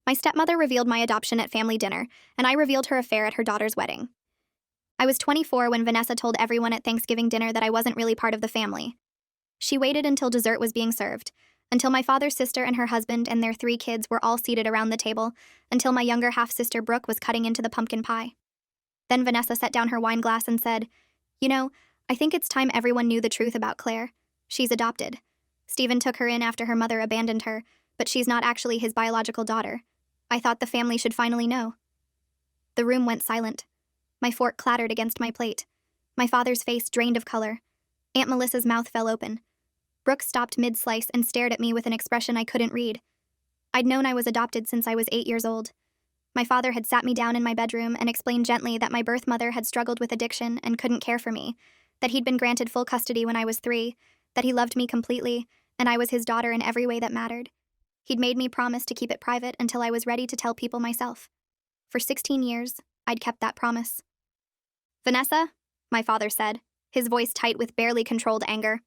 My stepmother revealed my adoption at family dinner, and I revealed her affair at her daughter's wedding. I was 24 when Vanessa told everyone at Thanksgiving dinner that I wasn't really part of the family. She waited until dessert was being served, until my father's sister and her husband and their 3 kids were all seated around the table, until my younger half-sister Brooke was cutting into the pumpkin pie. Then Vanessa set down her wine glass and said, "You know, I think it's time everyone knew the truth about Claire. She's adopted. Stephen took her in after her mother abandoned her, but she's not actually his biological daughter. I thought the family should finally know." The room went silent. My fork clattered against my plate. My father's face drained of color. Aunt Melissa's mouth fell open. Brooke stopped mid-slice and stared at me with an expression I couldn't read. I'd known I was adopted since I was 8 years old. My father had sat me down in my bedroom and explained gently that my birth mother had struggled with addiction and couldn't care for me, that he'd been granted full custody when I was 3, that he loved me completely, and I was his daughter in every way that mattered. He'd made me promise to keep it private until I was ready to tell people myself. For 16 years, I'd kept that promise. "Vanessa," my father said, his voice tight with barely controlled anger,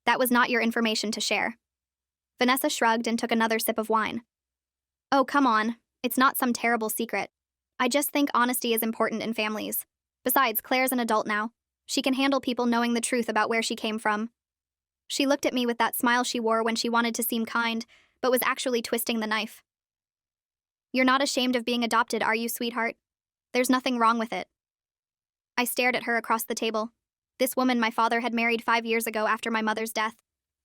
"that was not your information to share." Vanessa shrugged and took another sip of wine. "Oh, come on. It's not some terrible secret. I just think honesty is important in families. Besides, Claire's an adult now. She can handle people knowing the truth about where she came from." She looked at me with that smile she wore when she wanted to seem kind, but was actually twisting the knife. "You're not ashamed of being adopted, are you, sweetheart? There's nothing wrong with it." I stared at her across the table. This woman my father had married 5 years ago after my mother's death.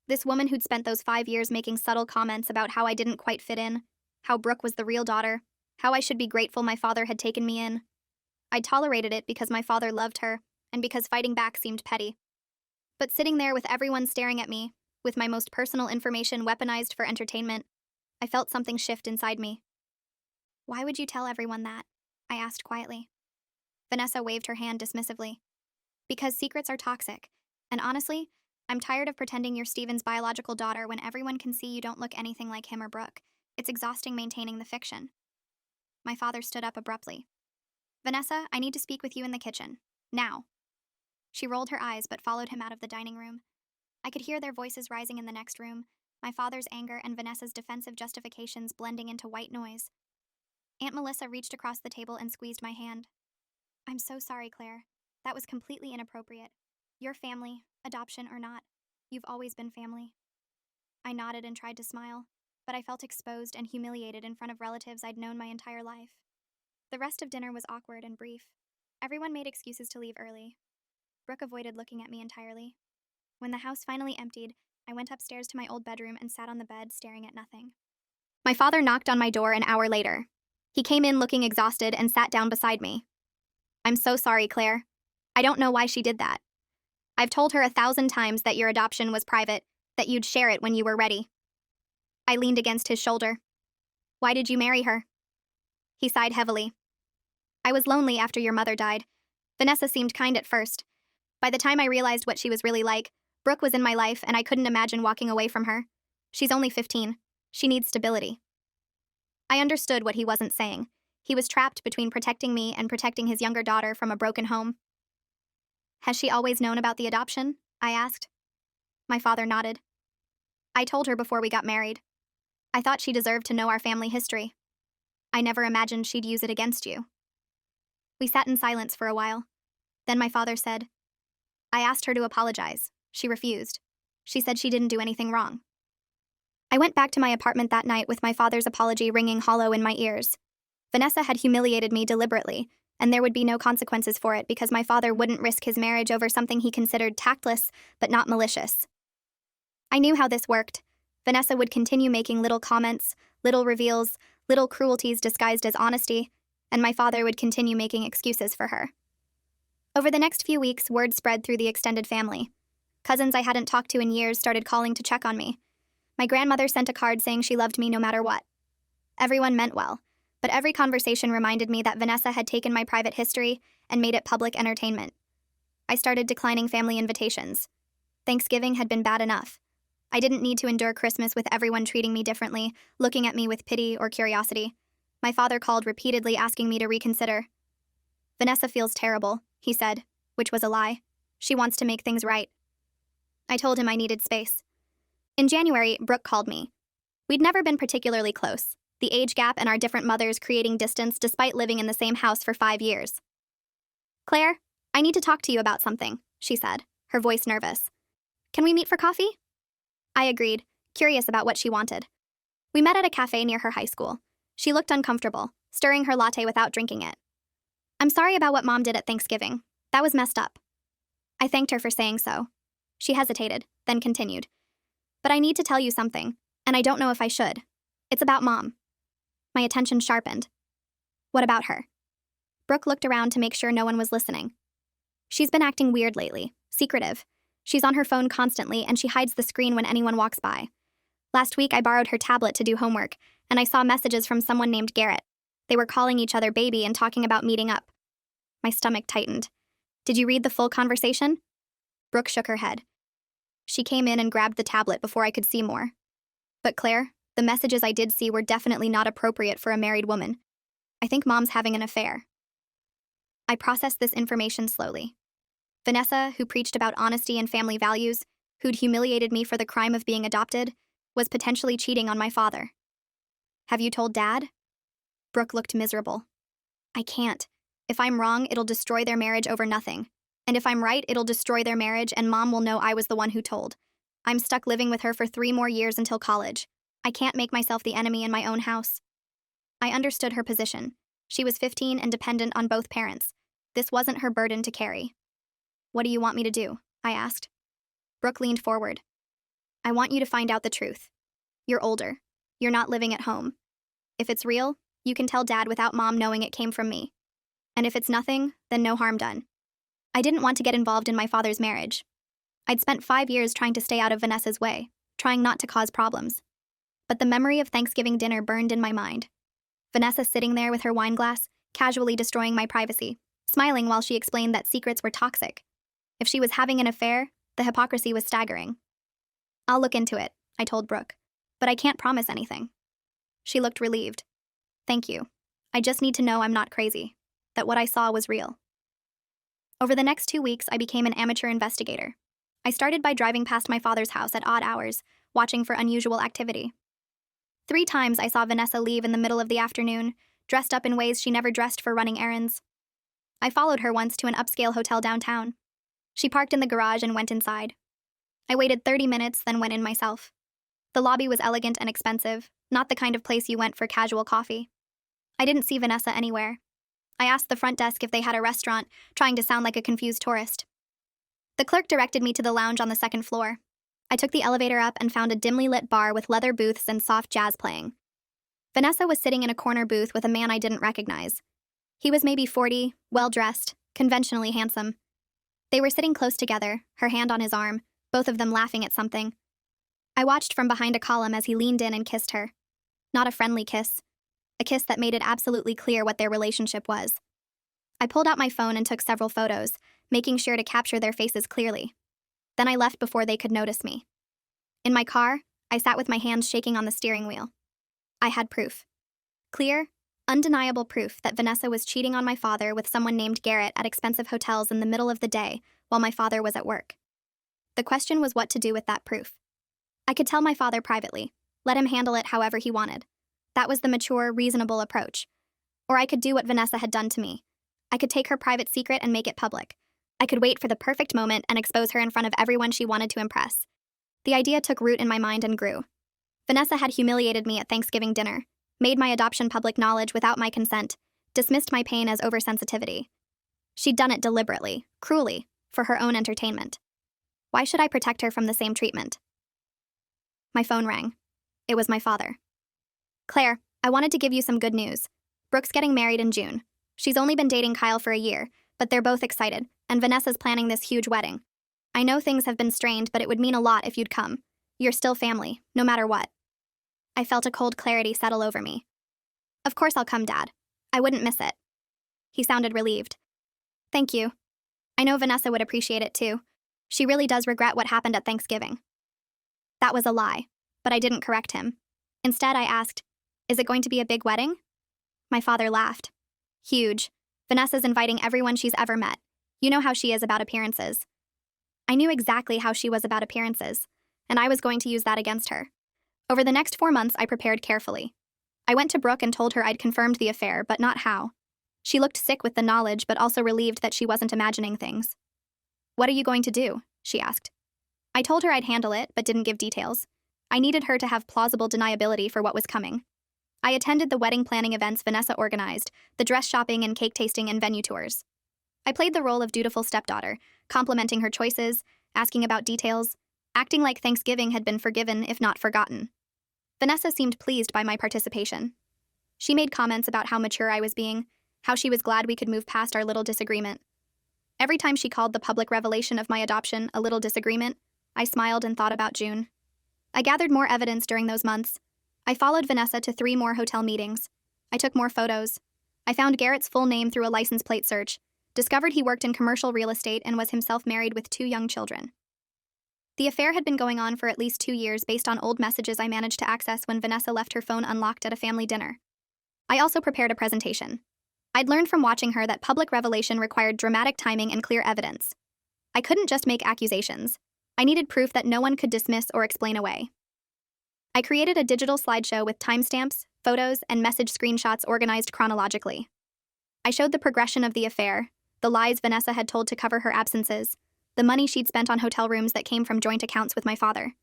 This woman who'd spent those 5 years making subtle comments about how I didn't quite fit in, how Brooke was the real daughter, how I should be grateful my father had taken me in. I tolerated it because my father loved her, and because fighting back seemed petty. But sitting there with everyone staring at me, with my most personal information weaponized for entertainment, I felt something shift inside me. "Why would you tell everyone that?" I asked quietly. Vanessa waved her hand dismissively. "Because secrets are toxic, and honestly, I'm tired of pretending you're Stephen's biological daughter when everyone can see you don't look anything like him or Brooke. It's exhausting maintaining the fiction." My father stood up abruptly. "Vanessa, I need to speak with you in the kitchen. Now." She rolled her eyes but followed him out of the dining room. I could hear their voices rising in the next room, my father's anger and Vanessa's defensive justifications blending into white noise. Aunt Melissa reached across the table and squeezed my hand. "I'm so sorry, Claire. That was completely inappropriate. Your family, adoption or not, you've always been family." I nodded and tried to smile, but I felt exposed and humiliated in front of relatives I'd known my entire life. The rest of dinner was awkward and brief. Everyone made excuses to leave early. Brooke avoided looking at me entirely. When the house finally emptied, I went upstairs to my old bedroom and sat on the bed staring at nothing. My father knocked on my door an hour later. He came in looking exhausted and sat down beside me. "I'm so sorry, Claire. I don't know why she did that. I've told her 1,000 times that your adoption was private, that you'd share it when you were ready." I leaned against his shoulder. "Why did you marry her?" He sighed heavily. "I was lonely after your mother died. Vanessa seemed kind at first. By the time I realized what she was really like, Brooke was in my life and I couldn't imagine walking away from her. She's only 15. She needs stability." I understood what he wasn't saying. He was trapped between protecting me and protecting his younger daughter from a broken home. "Has she always known about the adoption?" I asked. My father nodded. "I told her before we got married. I thought she deserved to know our family history. I never imagined she'd use it against you." We sat in silence for a while. Then my father said, "I asked her to apologize. She refused. She said she didn't do anything wrong." I went back to my apartment that night with my father's apology ringing hollow in my ears. Vanessa had humiliated me deliberately, and there would be no consequences for it because my father wouldn't risk his marriage over something he considered tactless but not malicious. I knew how this worked. Vanessa would continue making little comments, little reveals, little cruelties disguised as honesty, and my father would continue making excuses for her. Over the next few weeks, word spread through the extended family. Cousins I hadn't talked to in years started calling to check on me. My grandmother sent a card saying she loved me no matter what. Everyone meant well, but every conversation reminded me that Vanessa had taken my private history and made it public entertainment. I started declining family invitations. Thanksgiving had been bad enough. I didn't need to endure Christmas with everyone treating me differently, looking at me with pity or curiosity. My father called repeatedly asking me to reconsider. "Vanessa feels terrible," he said, which was a lie. "She wants to make things right." I told him I needed space. In January, Brooke called me. We'd never been particularly close. the age gap and our different mothers creating distance despite living in the same house for 5 years. Claire, I need to talk to you about something, she said, her voice nervous. Can we meet for coffee? I agreed, curious about what she wanted. We met at a cafe near her high school. She looked uncomfortable, stirring her latte without drinking it. I'm sorry about what Mom did at Thanksgiving. That was messed up. I thanked her for saying so. She hesitated, then continued. But I need to tell you something, and I don't know if I should. It's about Mom. My attention sharpened. What about her? Brooke looked around to make sure no one was listening. She's been acting weird lately, secretive. She's on her phone constantly, and she hides the screen when anyone walks by. Last week, I borrowed her tablet to do homework, and I saw messages from someone named Garrett. They were calling each other baby and talking about meeting up. My stomach tightened. Did you read the full conversation? Brooke shook her head. She came in and grabbed the tablet before I could see more. But Claire, the messages I did see were definitely not appropriate for a married woman. I think Mom's having an affair. I processed this information slowly. Vanessa, who preached about honesty and family values, who'd humiliated me for the crime of being adopted, was potentially cheating on my father. Have you told Dad? Brooke looked miserable. I can't. If I'm wrong, it'll destroy their marriage over nothing. And if I'm right, it'll destroy their marriage and Mom will know I was the one who told. I'm stuck living with her for 3 more years until college. I can't make myself the enemy in my own house. I understood her position. She was 15 and dependent on both parents. This wasn't her burden to carry. What do you want me to do? I asked. Brooke leaned forward. I want you to find out the truth. You're older. You're not living at home. If it's real, you can tell Dad without Mom knowing it came from me. And if it's nothing, then no harm done. I didn't want to get involved in my father's marriage. I'd spent 5 years trying to stay out of Vanessa's way, trying not to cause problems. But the memory of Thanksgiving dinner burned in my mind. Vanessa sitting there with her wine glass, casually destroying my privacy, smiling while she explained that secrets were toxic. If she was having an affair, the hypocrisy was staggering. I'll look into it, I told Brooke, but I can't promise anything. She looked relieved. Thank you. I just need to know I'm not crazy, that what I saw was real. Over the next 2 weeks, I became an amateur investigator. I started by driving past my father's house at odd hours, watching for unusual activity. 3 times I saw Vanessa leave in the middle of the afternoon, dressed up in ways she never dressed for running errands. I followed her once to an upscale hotel downtown. She parked in the garage and went inside. I waited 30 minutes, then went in myself. The lobby was elegant and expensive, not the kind of place you went for casual coffee. I didn't see Vanessa anywhere. I asked the front desk if they had a restaurant, trying to sound like a confused tourist. The clerk directed me to the lounge on the 2nd floor. I took the elevator up and found a dimly lit bar with leather booths and soft jazz playing. Vanessa was sitting in a corner booth with a man I didn't recognize. He was maybe 40, well-dressed, conventionally handsome. They were sitting close together, her hand on his arm, both of them laughing at something. I watched from behind a column as he leaned in and kissed her. Not a friendly kiss. A kiss that made it absolutely clear what their relationship was. I pulled out my phone and took several photos, making sure to capture their faces clearly. Then I left before they could notice me. In my car, I sat with my hands shaking on the steering wheel. I had proof. Clear, undeniable proof that Vanessa was cheating on my father with someone named Garrett at expensive hotels in the middle of the day while my father was at work. The question was what to do with that proof. I could tell my father privately, let him handle it however he wanted. That was the mature, reasonable approach. Or I could do what Vanessa had done to me. I could take her private secret and make it public. I could wait for the perfect moment and expose her in front of everyone she wanted to impress. The idea took root in my mind and grew. Vanessa had humiliated me at Thanksgiving dinner, made my adoption public knowledge without my consent, dismissed my pain as oversensitivity. She'd done it deliberately, cruelly, for her own entertainment. Why should I protect her from the same treatment? My phone rang. It was my father. Claire, I wanted to give you some good news. Brooke's getting married in June. She's only been dating Kyle for a year, but they're both excited, and Vanessa's planning this huge wedding. I know things have been strained, but it would mean a lot if you'd come. You're still family, no matter what. I felt a cold clarity settle over me. Of course I'll come, Dad. I wouldn't miss it. He sounded relieved. Thank you. I know Vanessa would appreciate it too. She really does regret what happened at Thanksgiving. That was a lie, but I didn't correct him. Instead, I asked, is it going to be a big wedding? My father laughed. Huge. Vanessa's inviting everyone she's ever met. You know how she is about appearances. I knew exactly how she was about appearances, and I was going to use that against her. Over the next 4 months, I prepared carefully. I went to Brooke and told her I'd confirmed the affair, but not how. She looked sick with the knowledge, but also relieved that she wasn't imagining things. "What are you going to do?" she asked. I told her I'd handle it, but didn't give details. I needed her to have plausible deniability for what was coming. I attended the wedding planning events Vanessa organized, the dress shopping and cake tasting and venue tours. I played the role of dutiful stepdaughter, complimenting her choices, asking about details, acting like Thanksgiving had been forgiven if not forgotten. Vanessa seemed pleased by my participation. She made comments about how mature I was being, how she was glad we could move past our little disagreement. Every time she called the public revelation of my adoption a little disagreement, I smiled and thought about June. I gathered more evidence during those months. I followed Vanessa to 3 more hotel meetings. I took more photos. I found Garrett's full name through a license plate search, discovered he worked in commercial real estate and was himself married with 2 young children. The affair had been going on for at least 2 years based on old messages I managed to access when Vanessa left her phone unlocked at a family dinner. I also prepared a presentation. I'd learned from watching her that public revelation required dramatic timing and clear evidence. I couldn't just make accusations. I needed proof that no one could dismiss or explain away. I created a digital slideshow with timestamps, photos, and message screenshots organized chronologically. I showed the progression of the affair, the lies Vanessa had told to cover her absences, the money she'd spent on hotel rooms that came from joint accounts with my father.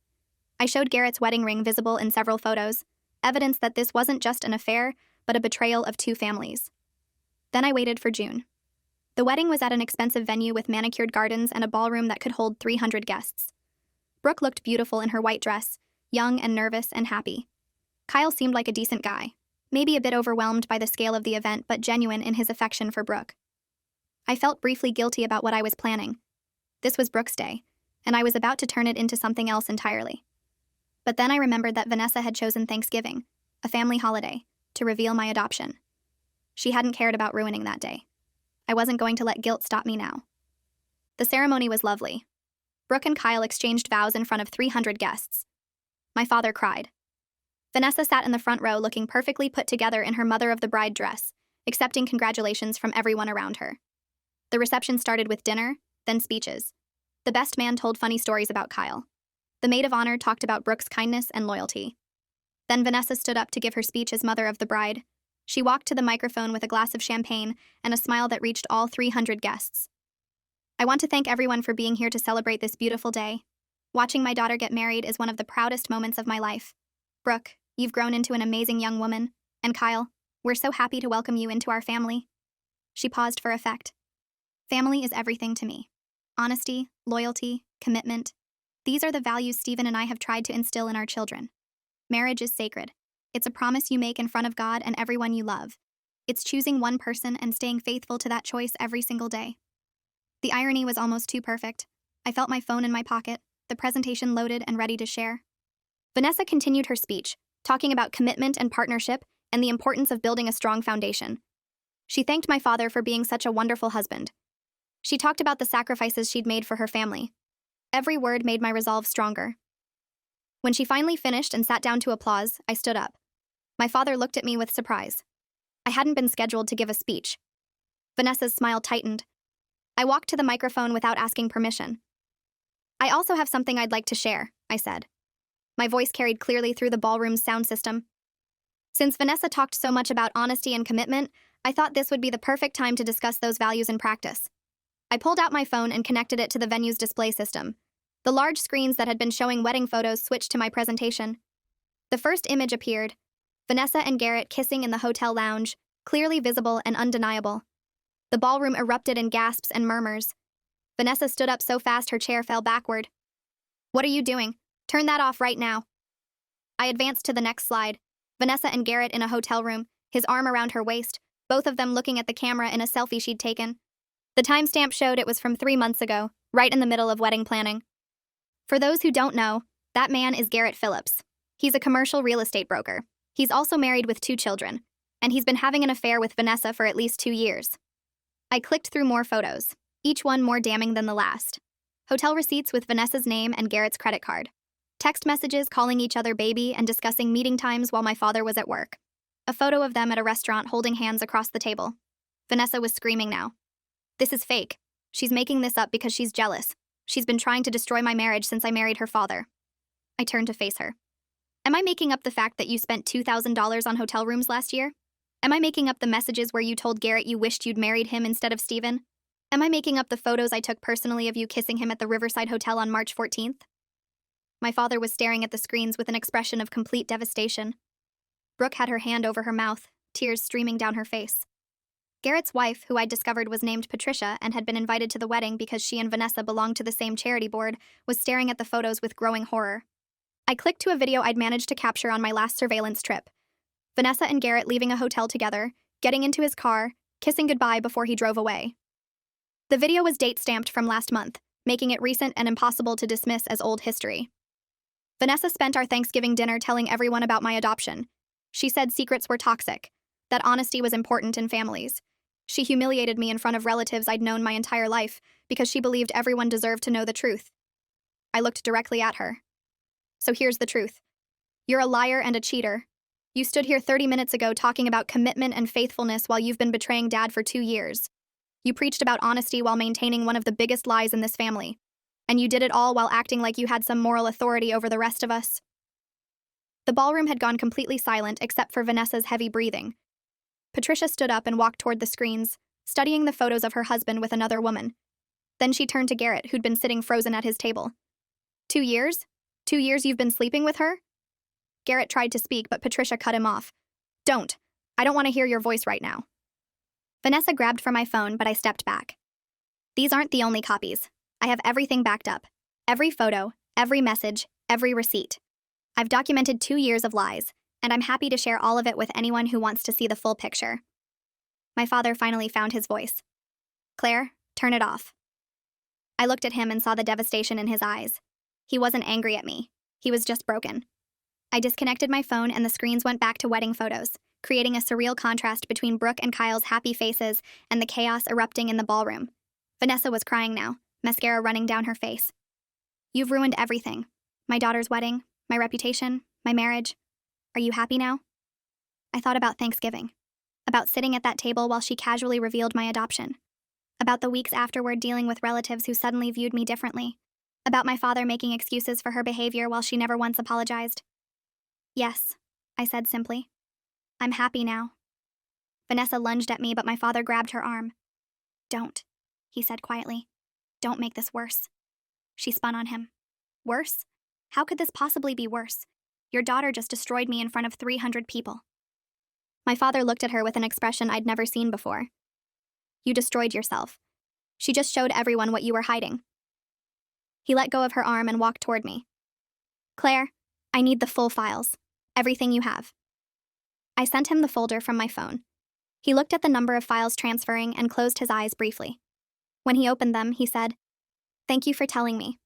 I showed Garrett's wedding ring visible in several photos, evidence that this wasn't just an affair, but a betrayal of 2 families. Then I waited for June. The wedding was at an expensive venue with manicured gardens and a ballroom that could hold 300 guests. Brooke looked beautiful in her white dress, young and nervous and happy. Kyle seemed like a decent guy, maybe a bit overwhelmed by the scale of the event but genuine in his affection for Brooke. I felt briefly guilty about what I was planning. This was Brooke's day, and I was about to turn it into something else entirely. But then I remembered that Vanessa had chosen Thanksgiving, a family holiday, to reveal my adoption. She hadn't cared about ruining that day. I wasn't going to let guilt stop me now. The ceremony was lovely. Brooke and Kyle exchanged vows in front of 300 guests. My father cried. Vanessa sat in the front row looking perfectly put together in her mother of the bride dress, accepting congratulations from everyone around her. The reception started with dinner, then speeches. The best man told funny stories about Kyle. The maid of honor talked about Brooke's kindness and loyalty. Then Vanessa stood up to give her speech as mother of the bride. She walked to the microphone with a glass of champagne and a smile that reached all 300 guests. "I want to thank everyone for being here to celebrate this beautiful day. Watching my daughter get married is one of the proudest moments of my life. Brooke, you've grown into an amazing young woman. And Kyle, we're so happy to welcome you into our family." She paused for effect. "Family is everything to me. Honesty, loyalty, commitment. These are the values Stephen and I have tried to instill in our children. Marriage is sacred. It's a promise you make in front of God and everyone you love. It's choosing one person and staying faithful to that choice every single day." The irony was almost too perfect. I felt my phone in my pocket, the presentation loaded and ready to share. Vanessa continued her speech, talking about commitment and partnership and the importance of building a strong foundation. She thanked my father for being such a wonderful husband. She talked about the sacrifices she'd made for her family. Every word made my resolve stronger. When she finally finished and sat down to applause, I stood up. My father looked at me with surprise. I hadn't been scheduled to give a speech. Vanessa's smile tightened. I walked to the microphone without asking permission. "I also have something I'd like to share," I said. My voice carried clearly through the ballroom's sound system. Since Vanessa talked so much about honesty and commitment, I thought this would be the perfect time to discuss those values in practice. I pulled out my phone and connected it to the venue's display system. The large screens that had been showing wedding photos switched to my presentation. The first image appeared: Vanessa and Garrett kissing in the hotel lounge, clearly visible and undeniable. The ballroom erupted in gasps and murmurs. Vanessa stood up so fast her chair fell backward. "What are you doing? Turn that off right now." I advanced to the next slide. Vanessa and Garrett in a hotel room, his arm around her waist, both of them looking at the camera in a selfie she'd taken. The timestamp showed it was from 3 months ago, right in the middle of wedding planning. For those who don't know, that man is Garrett Phillips. He's a commercial real estate broker. He's also married with 2 children, and he's been having an affair with Vanessa for at least 2 years. I clicked through more photos, each one more damning than the last. Hotel receipts with Vanessa's name and Garrett's credit card. Text messages calling each other baby and discussing meeting times while my father was at work. A photo of them at a restaurant holding hands across the table. Vanessa was screaming now. "This is fake. She's making this up because she's jealous. She's been trying to destroy my marriage since I married her father." I turned to face her. Am I making up the fact that you spent $2,000 on hotel rooms last year? Am I making up the messages where you told Garrett you wished you'd married him instead of Steven? Am I making up the photos I took personally of you kissing him at the Riverside Hotel on March 14th? My father was staring at the screens with an expression of complete devastation. Brooke had her hand over her mouth, tears streaming down her face. Garrett's wife, who I'd discovered was named Patricia and had been invited to the wedding because she and Vanessa belonged to the same charity board, was staring at the photos with growing horror. I clicked to a video I'd managed to capture on my last surveillance trip. Vanessa and Garrett leaving a hotel together, getting into his car, kissing goodbye before he drove away. The video was date-stamped from last month, making it recent and impossible to dismiss as old history. Vanessa spent our Thanksgiving dinner telling everyone about my adoption. She said secrets were toxic, that honesty was important in families. She humiliated me in front of relatives I'd known my entire life because she believed everyone deserved to know the truth. I looked directly at her. So here's the truth. You're a liar and a cheater. You stood here 30 minutes ago talking about commitment and faithfulness while you've been betraying Dad for 2 years. You preached about honesty while maintaining one of the biggest lies in this family. And you did it all while acting like you had some moral authority over the rest of us. The ballroom had gone completely silent except for Vanessa's heavy breathing. Patricia stood up and walked toward the screens, studying the photos of her husband with another woman. Then she turned to Garrett, who'd been sitting frozen at his table. 2 years? 2 years you've been sleeping with her? Garrett tried to speak, but Patricia cut him off. Don't. I don't want to hear your voice right now. Vanessa grabbed for my phone, but I stepped back. These aren't the only copies. I have everything backed up. Every photo, every message, every receipt. I've documented 2 years of lies, and I'm happy to share all of it with anyone who wants to see the full picture. My father finally found his voice. Claire, turn it off. I looked at him and saw the devastation in his eyes. He wasn't angry at me. He was just broken. I disconnected my phone and the screens went back to wedding photos, creating a surreal contrast between Brooke and Kyle's happy faces and the chaos erupting in the ballroom. Vanessa was crying now, mascara running down her face. You've ruined everything. My daughter's wedding, my reputation, my marriage. Are you happy now? I thought about Thanksgiving, about sitting at that table while she casually revealed my adoption, about the weeks afterward dealing with relatives who suddenly viewed me differently, about my father making excuses for her behavior while she never once apologized. Yes, I said simply. I'm happy now. Vanessa lunged at me, but my father grabbed her arm. Don't, he said quietly. Don't make this worse. She spun on him. Worse? How could this possibly be worse? Your daughter just destroyed me in front of 300 people. My father looked at her with an expression I'd never seen before. You destroyed yourself. She just showed everyone what you were hiding. He let go of her arm and walked toward me. Claire, I need the full files. Everything you have. I sent him the folder from my phone. He looked at the number of files transferring and closed his eyes briefly. When he opened them, he said, Thank you for telling me.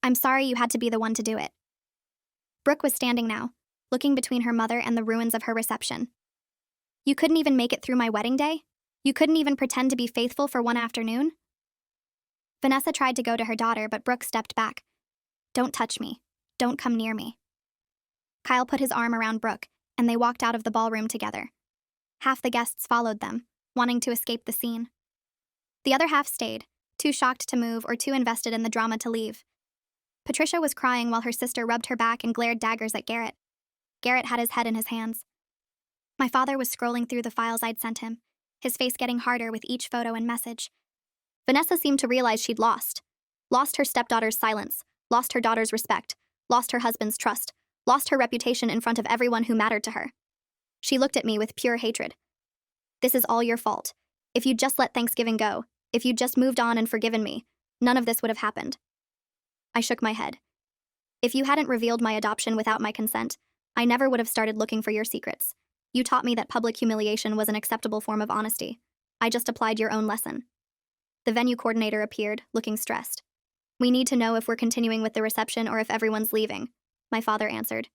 I'm sorry you had to be the one to do it. Brooke was standing now, looking between her mother and the ruins of her reception. You couldn't even make it through my wedding day? You couldn't even pretend to be faithful for one afternoon? Vanessa tried to go to her daughter, but Brooke stepped back. Don't touch me. Don't come near me. Kyle put his arm around Brooke, and they walked out of the ballroom together. Half the guests followed them, wanting to escape the scene. The other half stayed, too shocked to move or too invested in the drama to leave. Patricia was crying while her sister rubbed her back and glared daggers at Garrett. Garrett had his head in his hands. My father was scrolling through the files I'd sent him, his face getting harder with each photo and message. Vanessa seemed to realize she'd lost her stepdaughter's silence, lost her daughter's respect, lost her husband's trust, lost her reputation in front of everyone who mattered to her. She looked at me with pure hatred. This is all your fault. If you'd just let Thanksgiving go, if you'd just moved on and forgiven me, none of this would have happened. I shook my head. If you hadn't revealed my adoption without my consent, I never would have started looking for your secrets. You taught me that public humiliation was an acceptable form of honesty. I just applied your own lesson. The venue coordinator appeared, looking stressed. We need to know if we're continuing with the reception or if everyone's leaving, my father answered.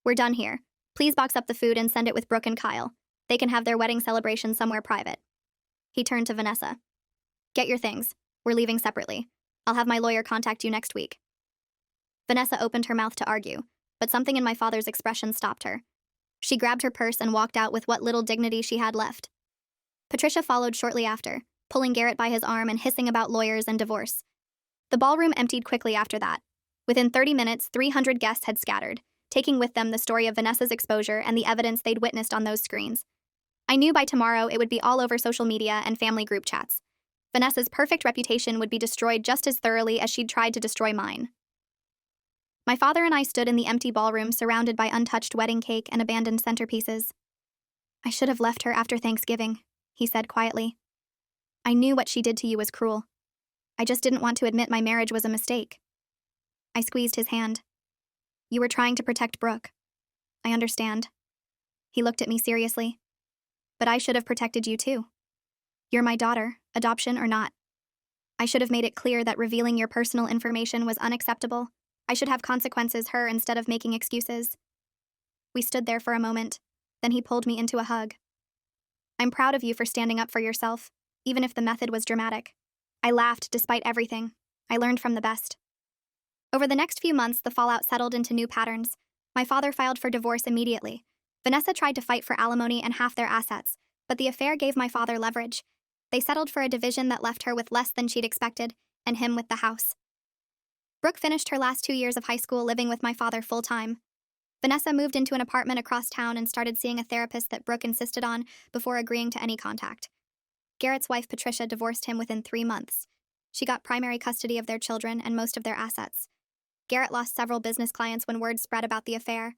We're done here. Please box up the food and send it with Brooke and Kyle. They can have their wedding celebration somewhere private. He turned to Vanessa. Get your things. We're leaving separately. I'll have my lawyer contact you next week. Vanessa opened her mouth to argue, but something in my father's expression stopped her. She grabbed her purse and walked out with what little dignity she had left. Patricia followed shortly after, pulling Garrett by his arm and hissing about lawyers and divorce. The ballroom emptied quickly after that. Within 30 minutes, 300 guests had scattered, taking with them the story of Vanessa's exposure and the evidence they'd witnessed on those screens. I knew by tomorrow it would be all over social media and family group chats. Vanessa's perfect reputation would be destroyed just as thoroughly as she'd tried to destroy mine. My father and I stood in the empty ballroom surrounded by untouched wedding cake and abandoned centerpieces. "I should have left her after Thanksgiving," he said quietly. "I knew what she did to you was cruel. I just didn't want to admit my marriage was a mistake." I squeezed his hand. "You were trying to protect Brooke. I understand." He looked at me seriously. "But I should have protected you too. You're my daughter, adoption or not. I should have made it clear that revealing your personal information was unacceptable. I should have consequences her instead of making excuses." We stood there for a moment. Then he pulled me into a hug. "I'm proud of you for standing up for yourself, even if the method was dramatic." I laughed despite everything. I learned from the best. Over the next few months, the fallout settled into new patterns. My father filed for divorce immediately. Vanessa tried to fight for alimony and half their assets, but the affair gave my father leverage. They settled for a division that left her with less than she'd expected, and him with the house. Brooke finished her last 2 years of high school living with my father full-time. Vanessa moved into an apartment across town and started seeing a therapist that Brooke insisted on before agreeing to any contact. Garrett's wife, Patricia, divorced him within 3 months. She got primary custody of their children and most of their assets. Garrett lost several business clients when word spread about the affair.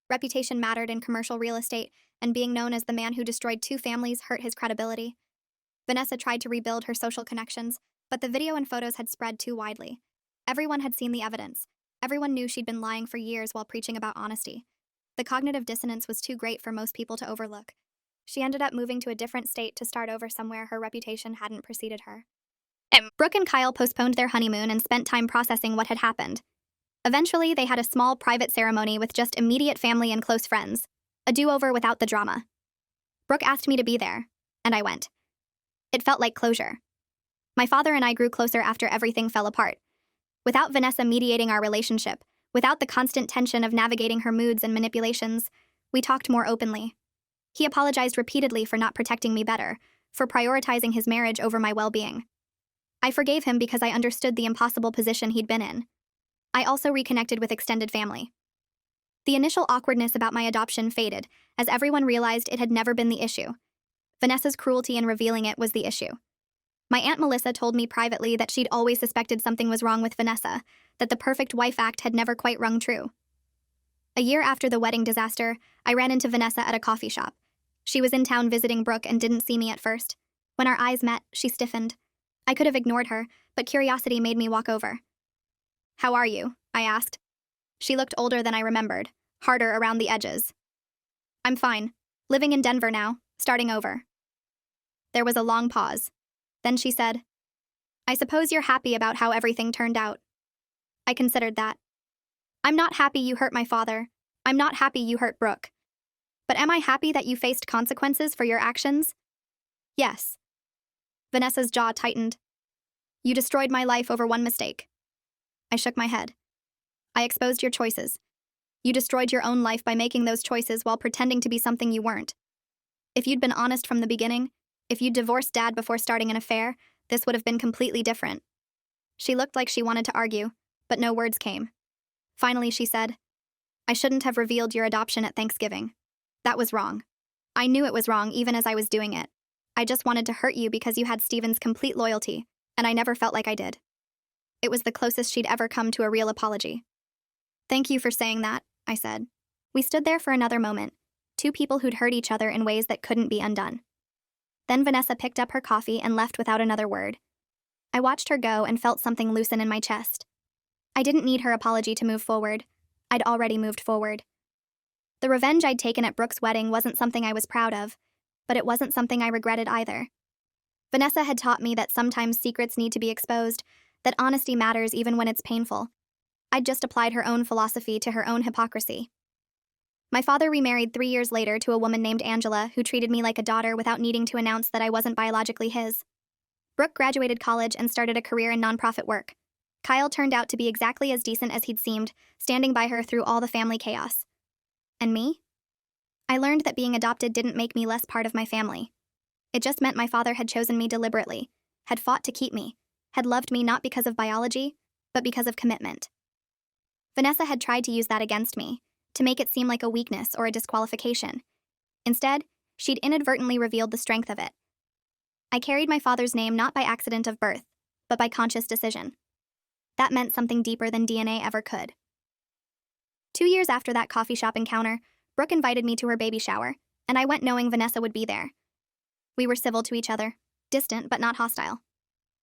Reputation mattered in commercial real estate, and being known as the man who destroyed 2 families hurt his credibility. Vanessa tried to rebuild her social connections, but the video and photos had spread too widely. Everyone had seen the evidence. Everyone knew she'd been lying for years while preaching about honesty. The cognitive dissonance was too great for most people to overlook. She ended up moving to a different state to start over somewhere her reputation hadn't preceded her. Brooke and Kyle postponed their honeymoon and spent time processing what had happened. Eventually, they had a small private ceremony with just immediate family and close friends, a do-over without the drama. Brooke asked me to be there, and I went. It felt like closure. My father and I grew closer after everything fell apart. Without Vanessa mediating our relationship, without the constant tension of navigating her moods and manipulations, we talked more openly. He apologized repeatedly for not protecting me better, for prioritizing his marriage over my well-being. I forgave him because I understood the impossible position he'd been in. I also reconnected with extended family. The initial awkwardness about my adoption faded, as everyone realized it had never been the issue. Vanessa's cruelty in revealing it was the issue. My Aunt Melissa told me privately that she'd always suspected something was wrong with Vanessa, that the perfect wife act had never quite rung true. A year after the wedding disaster, I ran into Vanessa at a coffee shop. She was in town visiting Brooke and didn't see me at first. When our eyes met, she stiffened. I could have ignored her, but curiosity made me walk over. "How are you?" I asked. She looked older than I remembered, harder around the edges. "I'm fine. Living in Denver now, starting over." There was a long pause. Then she said, "I suppose you're happy about how everything turned out." I considered that. "I'm not happy you hurt my father. I'm not happy you hurt Brooke. But am I happy that you faced consequences for your actions?" "Yes." Vanessa's jaw tightened. "You destroyed my life over one mistake." I shook my head. "I exposed your choices. You destroyed your own life by making those choices while pretending to be something you weren't. If you'd been honest from the beginning, if you'd divorced Dad before starting an affair, this would have been completely different." She looked like she wanted to argue, but no words came. Finally, she said, "I shouldn't have revealed your adoption at Thanksgiving. That was wrong. I knew it was wrong even as I was doing it. I just wanted to hurt you because you had Steven's complete loyalty, and I never felt like I did." It was the closest she'd ever come to a real apology. "Thank you for saying that," I said. We stood there for another moment, 2 people who'd hurt each other in ways that couldn't be undone. Then Vanessa picked up her coffee and left without another word. I watched her go and felt something loosen in my chest. I didn't need her apology to move forward. I'd already moved forward. The revenge I'd taken at Brooke's wedding wasn't something I was proud of, but it wasn't something I regretted either. Vanessa had taught me that sometimes secrets need to be exposed, that honesty matters even when it's painful. I'd just applied her own philosophy to her own hypocrisy. My father remarried 3 years later to a woman named Angela who treated me like a daughter without needing to announce that I wasn't biologically his. Brooke graduated college and started a career in nonprofit work. Kyle turned out to be exactly as decent as he'd seemed, standing by her through all the family chaos. And me? I learned that being adopted didn't make me less part of my family. It just meant my father had chosen me deliberately, had fought to keep me, had loved me not because of biology, but because of commitment. Vanessa had tried to use that against me, to make it seem like a weakness or a disqualification. Instead, she'd inadvertently revealed the strength of it. I carried my father's name not by accident of birth, but by conscious decision. That meant something deeper than DNA ever could. 2 years after that coffee shop encounter, Brooke invited me to her baby shower, and I went knowing Vanessa would be there. We were civil to each other, distant but not hostile.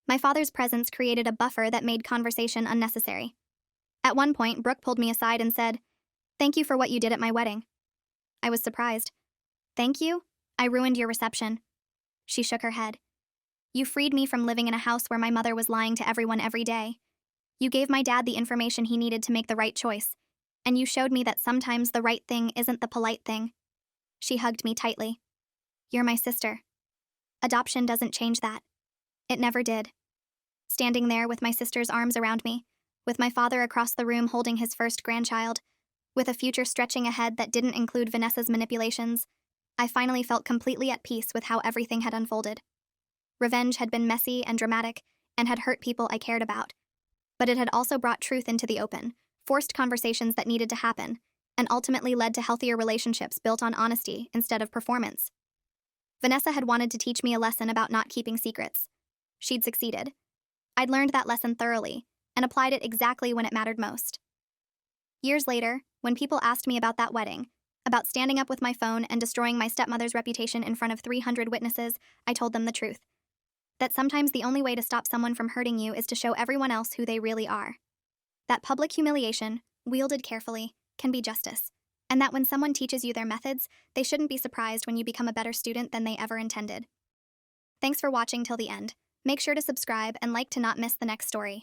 My father's presence created a buffer that made conversation unnecessary. At one point, Brooke pulled me aside and said, "Thank you for what you did at my wedding." I was surprised. "Thank you? I ruined your reception." She shook her head. "You freed me from living in a house where my mother was lying to everyone every day. You gave my dad the information he needed to make the right choice, and you showed me that sometimes the right thing isn't the polite thing." She hugged me tightly. "You're my sister. Adoption doesn't change that. It never did." Standing there with my sister's arms around me, with my father across the room holding his first grandchild, with a future stretching ahead that didn't include Vanessa's manipulations, I finally felt completely at peace with how everything had unfolded. Revenge had been messy and dramatic and had hurt people I cared about, but it had also brought truth into the open, forced conversations that needed to happen, and ultimately led to healthier relationships built on honesty instead of performance. Vanessa had wanted to teach me a lesson about not keeping secrets. She'd succeeded. I'd learned that lesson thoroughly and applied it exactly when it mattered most. Years later, when people asked me about that wedding, about standing up with my phone and destroying my stepmother's reputation in front of 300 witnesses, I told them the truth. That sometimes the only way to stop someone from hurting you is to show everyone else who they really are. That public humiliation, wielded carefully, can be justice. And that when someone teaches you their methods, they shouldn't be surprised when you become a better student than they ever intended. Thanks for watching till the end. Make sure to subscribe and like to not miss the next story.